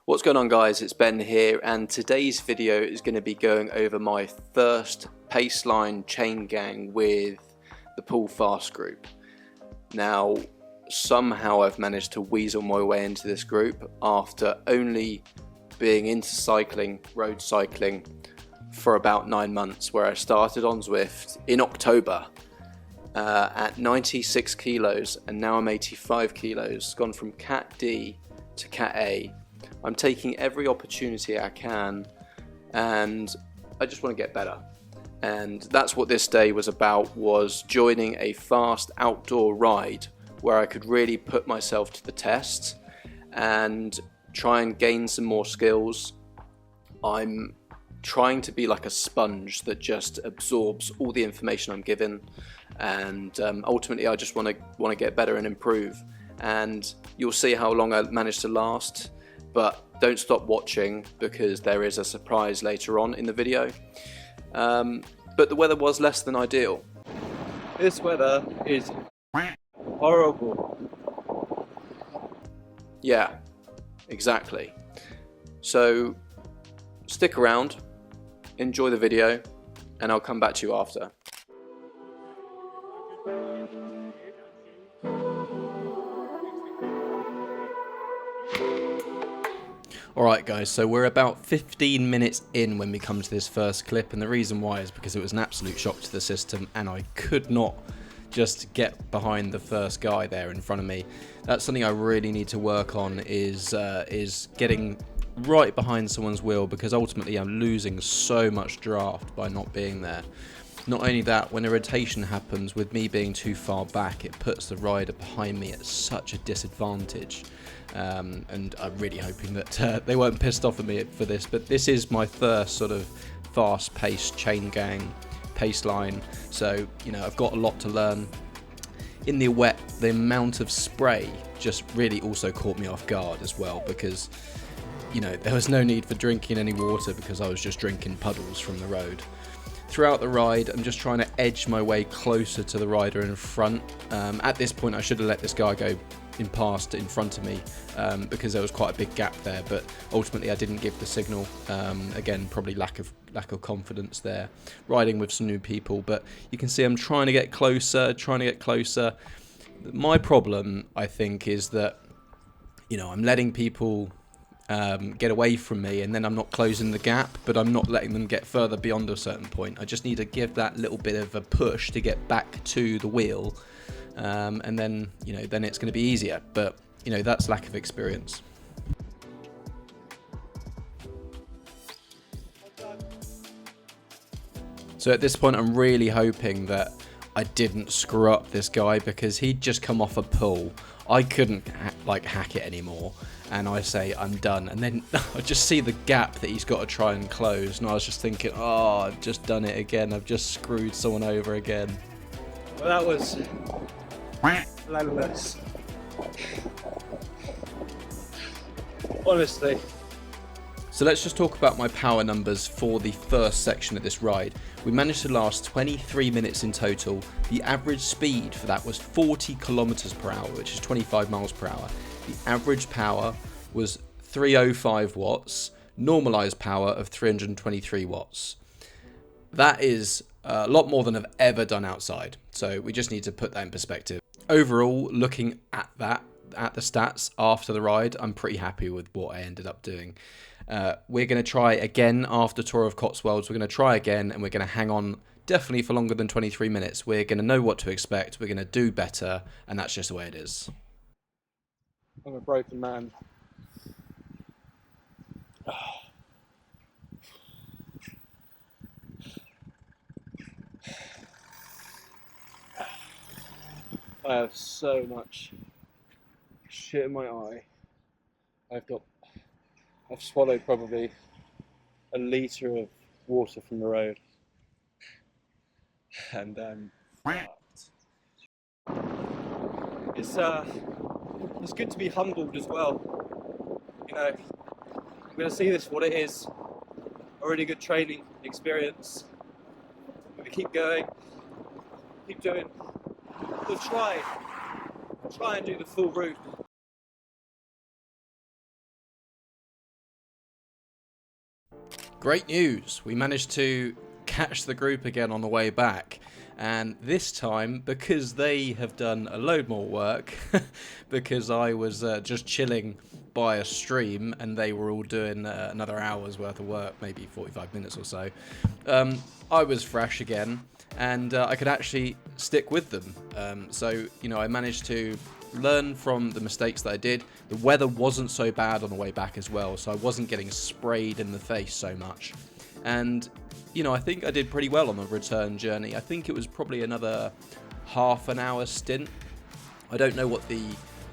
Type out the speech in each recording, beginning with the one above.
What's going on, guys? It's Ben here, and today's video is going to be going over my first Paceline chain gang with the Pull Fast group. Now, somehow I've managed to weasel my way into this group after only being into cycling, road cycling, for about 9 months, where I started on Zwift in October at 96 kilos, and now I'm 85 kilos, gone from Cat D to Cat A. I'm taking every opportunity I can, and I just want to get better. And that's what this day was about, was joining a fast outdoor ride where I could really put myself to the test and try and gain some more skills. I'm trying to be like a sponge that just absorbs all the information I'm given, and ultimately I just want to get better and improve. And you'll see how long I managed to last. But don't stop watching, because there is a surprise later on in the video. But the weather was less than ideal. This weather is horrible. Yeah, exactly. So stick around, enjoy the video, and I'll come back to you after. Alright guys, so we're about 15 minutes in when we come to this first clip, and the reason why is because it was an absolute shock to the system and I could not just get behind the first guy there in front of me. That's something I really need to work on, is getting right behind someone's wheel, because ultimately I'm losing so much draft by not being there. Not only that, when a rotation happens, with me being too far back, it puts the rider behind me at such a disadvantage. And I'm really hoping that they weren't pissed off at me for this, but this is my first sort of fast-paced chain gang Paceline, so you know I've got a lot to learn. In the wet, the amount of spray just really also caught me off guard as well, because you know there was no need for drinking any water because I was just drinking puddles from the road. Throughout the ride, I'm just trying to edge my way closer to the rider in front. At this point, I should have let this guy go in front of me, because there was quite a big gap there, but ultimately I didn't give the signal. Again, probably lack of confidence there, riding with some new people. But you can see I'm trying to get closer. My problem, I think, is that you know I'm letting people get away from me, and then I'm not closing the gap, but I'm not letting them get further beyond a certain point. I just need to give that little bit of a push to get back to the wheel, and then you know then it's going to be easier. But you know that's lack of experience. So at this point I'm really hoping that I didn't screw up this guy, because he'd just come off a pull. I couldn't hack it anymore, and I say I'm done, and then I just see the gap that he's got to try and close, and I was just thinking, oh, I've just done it again, I've just screwed someone over again. Well, that was relentless. Honestly. So let's just talk about my power numbers for the first section of this ride. We managed to last 23 minutes in total. The average speed for that was 40 kilometers per hour, which is 25 miles per hour. The average power was 305 watts, normalized power of 323 watts. That is a lot more than I've ever done outside, so we just need to put that in perspective. Overall, looking at the stats after the ride, I'm pretty happy with what I ended up doing. We're going to try again after Tour of Cotswolds. We're going to try again, and we're going to hang on definitely for longer than 23 minutes. We're going to know what to expect. We're going to do better, and that's just the way it is. I'm a broken man. I have so much shit in my eye. I've swallowed probably a litre of water from the road, and it's good to be humbled as well. You know, I'm going to see this for what it is, a really good training experience. I'm going to keep going, keep doing. We'll try and do the full route. Great news! We managed to catch the group again on the way back, and this time, because they have done a load more work, because I was just chilling by a stream and they were all doing another hour's worth of work, maybe 45 minutes or so, I was fresh again, and I could actually stick with them. So, you know, I managed to learn from the mistakes that I did. The weather wasn't so bad on the way back as well, so I wasn't getting sprayed in the face so much. And, you know, I think I did pretty well on the return journey. I think it was probably another half an hour stint. I don't know what the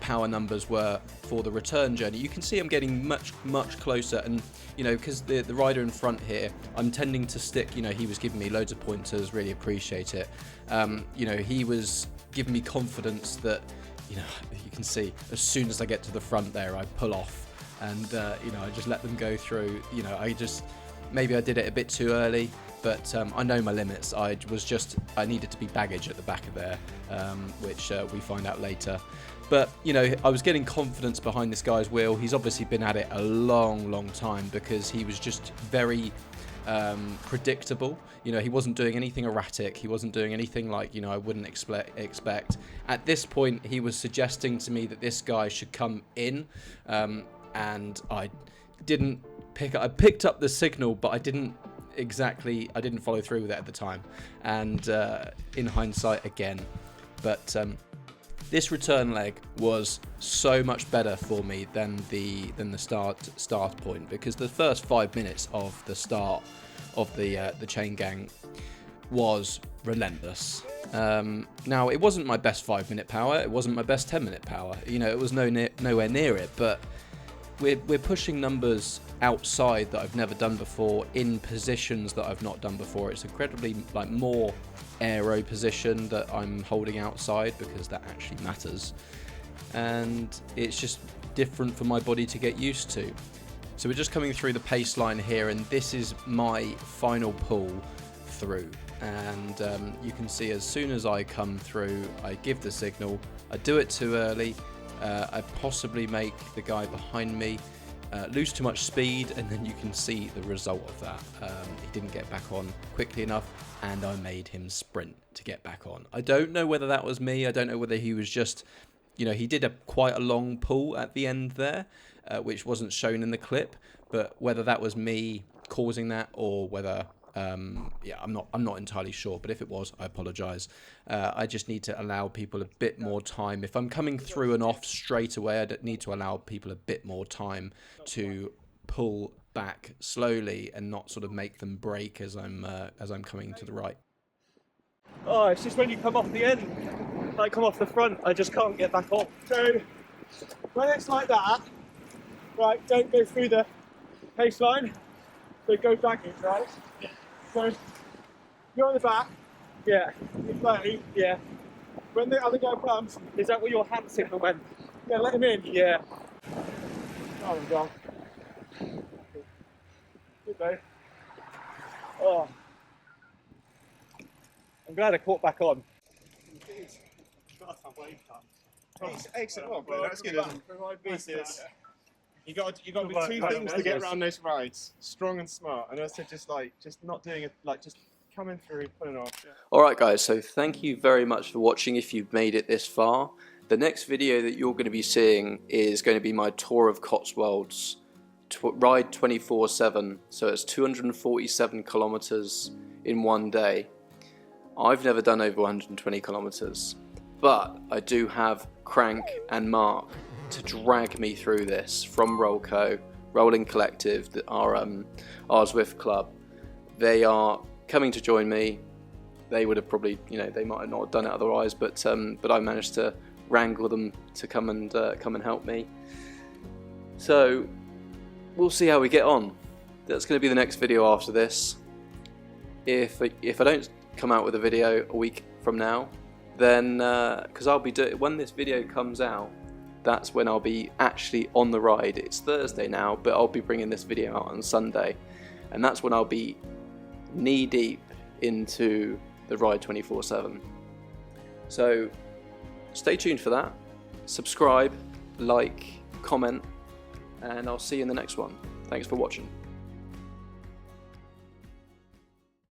power numbers were for the return journey. You can see I'm getting much closer, and you know, because the rider in front here, I'm tending to stick. You know, he was giving me loads of pointers, really appreciate it. You know, he was giving me confidence that, you know, you can see as soon as I get to the front there, I pull off, and you know, I just let them go through. You know, maybe I did it a bit too early, but I know my limits. I needed to be baggage at the back of there, which we find out later. But, you know, I was getting confidence behind this guy's wheel. He's obviously been at it a long time, because he was just very predictable. You know, he wasn't doing anything erratic. He wasn't doing anything like, you know, I wouldn't expect. At this point, he was suggesting to me that this guy should come in, and I didn't I picked up the signal, but I didn't follow through with it at the time. And in hindsight again, but this return leg was so much better for me than the start point, because the first 5 minutes of the start of the chain gang was relentless. Now, it wasn't my best 5-minute power, it wasn't my best 10-minute power. You know, it was nowhere near it, but we're pushing numbers outside that I've never done before, in positions that I've not done before. It's incredibly like more aero position that I'm holding outside, because that actually matters, and it's just different for my body to get used to. So we're just coming through the pace line here, and this is my final pull through, and you can see as soon as I come through, I give the signal. I do it too early. I possibly make the guy behind me lose too much speed, and then you can see the result of that. He didn't get back on quickly enough, and I made him sprint to get back on. I don't know whether that was me. I don't know whether he was just, you know, he did quite a long pull at the end there, which wasn't shown in the clip, but whether that was me causing that, or whether yeah, I'm not entirely sure, but if it was, I apologize. I just need to allow people a bit more time. If I'm coming through and off straight away, I need to allow people a bit more time to pull back slowly and not sort of make them break as I'm coming to the right. Oh, it's just when you come off the end, like come off the front, I just can't get back on. So when it's like that, right, don't go through the pace line, so go backwards, right? So you're on the back, yeah, you're floating, yeah. When the other guy comes, is that where your hand signal went? Yeah, let him in, yeah. Oh my god. Good though. Oh. I'm glad I caught back on. Excellent. Well, bro, that's good. You got to do two things to get around those rides: strong and smart. And also just not doing it, like just coming through, putting off. Yeah. Alright guys, so thank you very much for watching if you've made it this far. The next video that you're going to be seeing is going to be my tour of Cotswolds, ride 24/7, so it's 247 kilometers in one day. I've never done over 120 kilometers, but I do have Crank and Mark to drag me through this from Rollco, Rolling Collective, our Zwift club. They are coming to join me. They would have probably, you know, they might have not done it otherwise, but I managed to wrangle them to come and help me. So we'll see how we get on. That's going to be the next video after this. If I don't come out with a video a week from now, then because I'll be when this video comes out, that's when I'll be actually on the ride. It's Thursday now, but I'll be bringing this video out on Sunday, and that's when I'll be knee deep into the ride 24/7. So stay tuned for that. Subscribe, like, comment, and I'll see you in the next one. Thanks for watching.